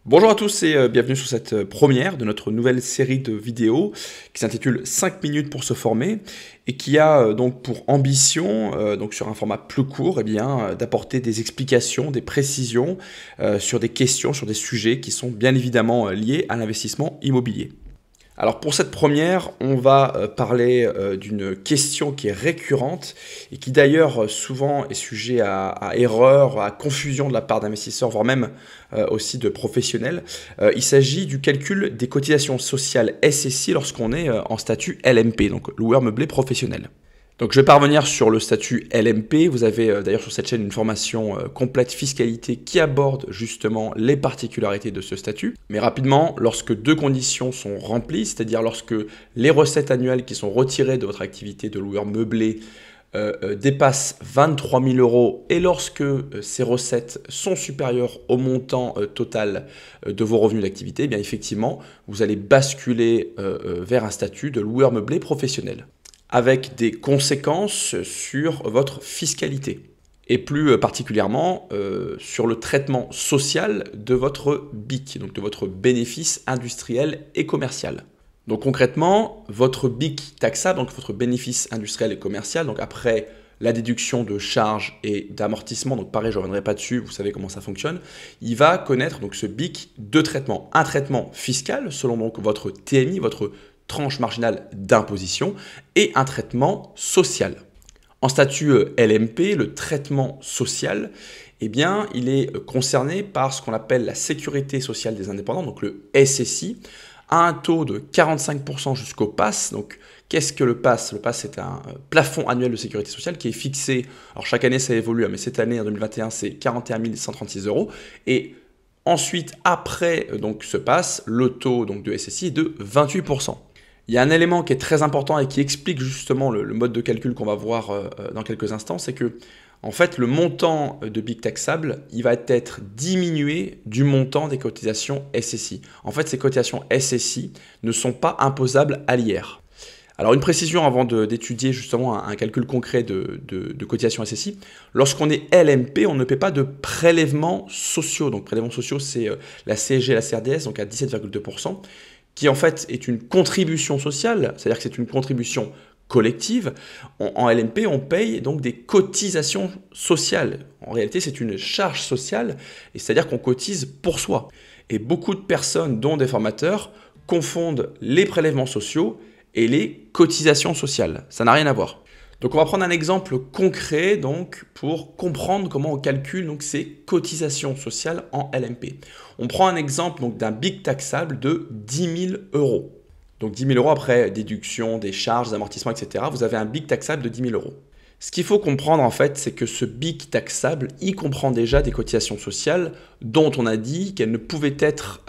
Bonjour à tous et bienvenue sur cette première de notre nouvelle série de vidéos qui s'intitule 5 minutes pour se former et qui a donc pour ambition, donc sur un format plus court, d'apporter des explications, des précisions sur des questions, sur des sujets qui sont bien évidemment liés à l'investissement immobilier. Alors pour cette première, on va parler d'une question qui est récurrente et qui d'ailleurs souvent est sujet à erreur, à confusion de la part d'investisseurs, voire même aussi de professionnels. Il s'agit du calcul des cotisations sociales SSI lorsqu'on est en statut LMP, donc loueur meublé professionnel. Donc je vais pas revenir sur le statut LMP, vous avez d'ailleurs sur cette chaîne une formation complète fiscalité qui aborde justement les particularités de ce statut. Mais rapidement, lorsque deux conditions sont remplies, c'est-à-dire lorsque les recettes annuelles qui sont retirées de votre activité de loueur meublé dépassent 23 000 euros et lorsque ces recettes sont supérieures au montant total de vos revenus d'activité, eh bien effectivement, vous allez basculer vers un statut de loueur meublé professionnel, avec des conséquences sur votre fiscalité et plus particulièrement sur le traitement social de votre BIC, donc de votre bénéfice industriel et commercial. Donc concrètement, votre BIC taxable, donc votre bénéfice industriel et commercial, donc après la déduction de charges et d'amortissement, donc pareil, je ne reviendrai pas dessus, vous savez comment ça fonctionne, il va connaître donc ce BIC deux traitements. Un traitement fiscal, selon donc votre TMI, votre tranche marginale d'imposition, et un traitement social. En statut LMP, le traitement social, eh bien, il est concerné par ce qu'on appelle la sécurité sociale des indépendants, donc le SSI, à un taux de 45% jusqu'au PASS. Donc, qu'est-ce que le PASS? Le PASS, c'est un plafond annuel de sécurité sociale qui est fixé, alors chaque année ça évolue, mais cette année, en 2021, c'est 41 136 euros. Et ensuite, après donc, ce PASS, le taux donc, de SSI est de 28%. Il y a un élément qui est très important et qui explique justement le mode de calcul qu'on va voir dans quelques instants, c'est que en fait, le montant de BIC taxable, il va être diminué du montant des cotisations SSI. En fait, ces cotisations SSI ne sont pas imposables à l'IR. Alors, une précision avant d'étudier justement un calcul concret de cotisation SSI. Lorsqu'on est LMP, on ne paie pas de prélèvements sociaux. Donc, prélèvements sociaux, c'est la CSG et la CRDS, donc à 17,2%. Qui en fait est une contribution sociale, c'est-à-dire que c'est une contribution collective. En LMP, on paye donc des cotisations sociales. En réalité, c'est une charge sociale, et c'est-à-dire qu'on cotise pour soi. Et beaucoup de personnes, dont des formateurs, confondent les prélèvements sociaux et les cotisations sociales. Ça n'a rien à voir. Donc on va prendre un exemple concret donc, pour comprendre comment on calcule donc, ces cotisations sociales en LMP. On prend un exemple donc, d'un BIC taxable de 10 000 euros. Donc 10 000 euros après déduction des charges, des amortissements, etc. Vous avez un BIC taxable de 10 000 euros. Ce qu'il faut comprendre en fait, c'est que ce BIC taxable, il comprend déjà des cotisations sociales dont on a dit qu'elles ne pouvaient être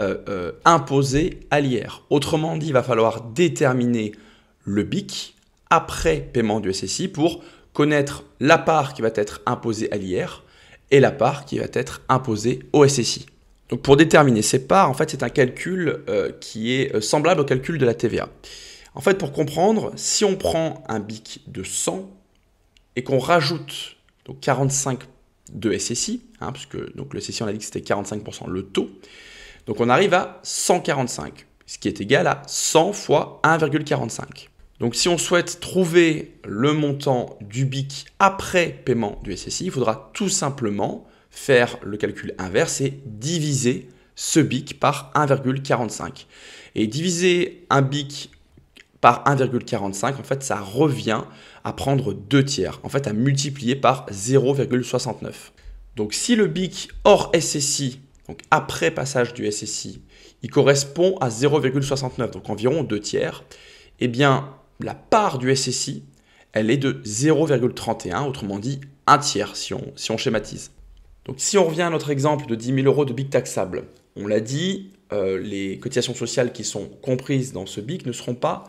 imposées à l'IR. Autrement dit, il va falloir déterminer le BIC après paiement du SSI pour connaître la part qui va être imposée à l'IR et la part qui va être imposée au SSI. Donc pour déterminer ces parts, en fait, c'est un calcul qui est semblable au calcul de la TVA. En fait, pour comprendre, si on prend un BIC de 100 et qu'on rajoute donc 45 de SSI, puisque donc le SSI on a dit que c'était 45% le taux, donc on arrive à 145, ce qui est égal à 100 fois 1,45. Donc si on souhaite trouver le montant du BIC après paiement du SSI, il faudra tout simplement faire le calcul inverse et diviser ce BIC par 1,45. Et diviser un BIC par 1,45, en fait, ça revient à prendre 2 tiers, en fait, à multiplier par 0,69. Donc si le BIC hors SSI, donc après passage du SSI, il correspond à 0,69, donc environ 2 tiers, eh bien, la part du SSI, elle est de 0,31, autrement dit 1 tiers si on schématise. Donc si on revient à notre exemple de 10 000 euros de BIC taxable, on l'a dit, les cotisations sociales qui sont comprises dans ce BIC ne seront pas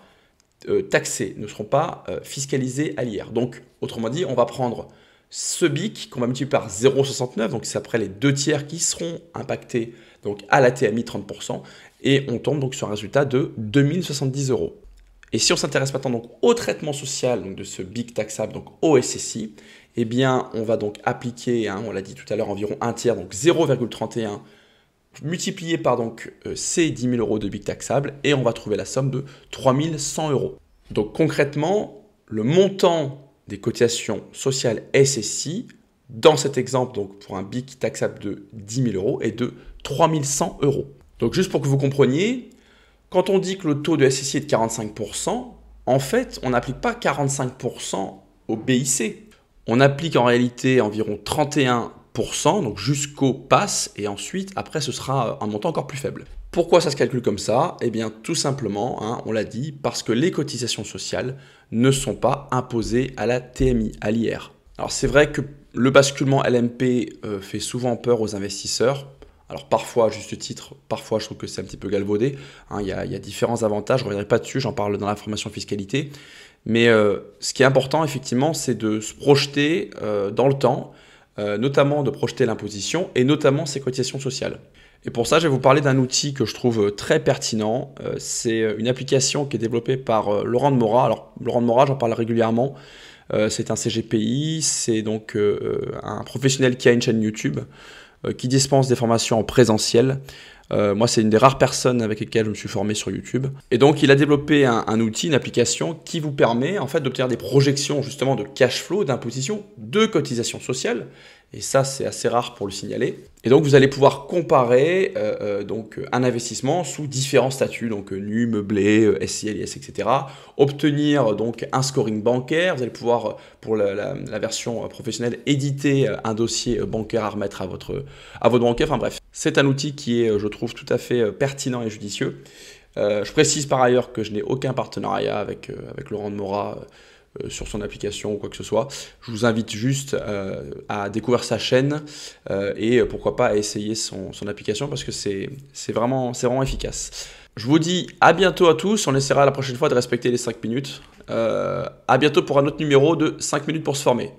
taxées, ne seront pas fiscalisées à l'IR. Donc autrement dit, on va prendre ce BIC qu'on va multiplier par 0,69, donc c'est après les 2 tiers qui seront impactés donc à la TMI 30%, et on tombe donc sur un résultat de 2070 euros. Et si on s'intéresse maintenant donc au traitement social donc de ce BIC taxable, donc au SSI, eh bien on va donc appliquer, on l'a dit tout à l'heure, environ 1 tiers, donc 0,31 multiplié par donc ces 10 000 euros de BIC taxable et on va trouver la somme de 3 100 euros. Donc concrètement, le montant des cotisations sociales SSI, dans cet exemple, donc pour un BIC taxable de 10 000 euros, est de 3 100 euros. Donc juste pour que vous compreniez, quand on dit que le taux de SSI est de 45%, en fait, on n'applique pas 45% au BIC. On applique en réalité environ 31%, donc jusqu'au PAS, et ensuite, après, ce sera un montant encore plus faible. Pourquoi ça se calcule comme ça? Eh bien, tout simplement, hein, on l'a dit, parce que les cotisations sociales ne sont pas imposées à la TMI, à l'IR. Alors, c'est vrai que le basculement LMP fait souvent peur aux investisseurs. Alors parfois, à juste titre, parfois je trouve que c'est un petit peu galvaudé. Hein, il y a différents avantages, je ne reviendrai pas dessus, j'en parle dans la formation fiscalité. Mais ce qui est important, effectivement, c'est de se projeter dans le temps, notamment de projeter l'imposition et notamment ses cotisations sociales. Et pour ça, je vais vous parler d'un outil que je trouve très pertinent. C'est une application qui est développée par Laurent de Mora. Alors, Laurent de Mora, j'en parle régulièrement. C'est un CGPI, c'est donc un professionnel qui a une chaîne YouTube qui dispense des formations en présentiel. Moi, c'est une des rares personnes avec lesquelles je me suis formé sur YouTube. Et donc, il a développé un outil, une application qui vous permet en fait d'obtenir des projections justement de cash flow, d'imposition, de cotisation sociale. Et ça, c'est assez rare pour le signaler. Et donc, vous allez pouvoir comparer donc, un investissement sous différents statuts, donc nu, meublé, SCI, LIS, etc. Obtenir donc un scoring bancaire. Vous allez pouvoir, pour la version professionnelle, éditer un dossier bancaire à remettre à votre banquier. Enfin bref, c'est un outil qui est, je trouve, tout à fait pertinent et judicieux. Je précise par ailleurs que je n'ai aucun partenariat avec Laurent de Mora sur son application ou quoi que ce soit. Je vous invite juste à découvrir sa chaîne et pourquoi pas à essayer son application parce que c'est vraiment efficace. Je vous dis à bientôt à tous, on essaiera la prochaine fois de respecter les 5 minutes. À bientôt pour un autre numéro de 5 minutes pour se former.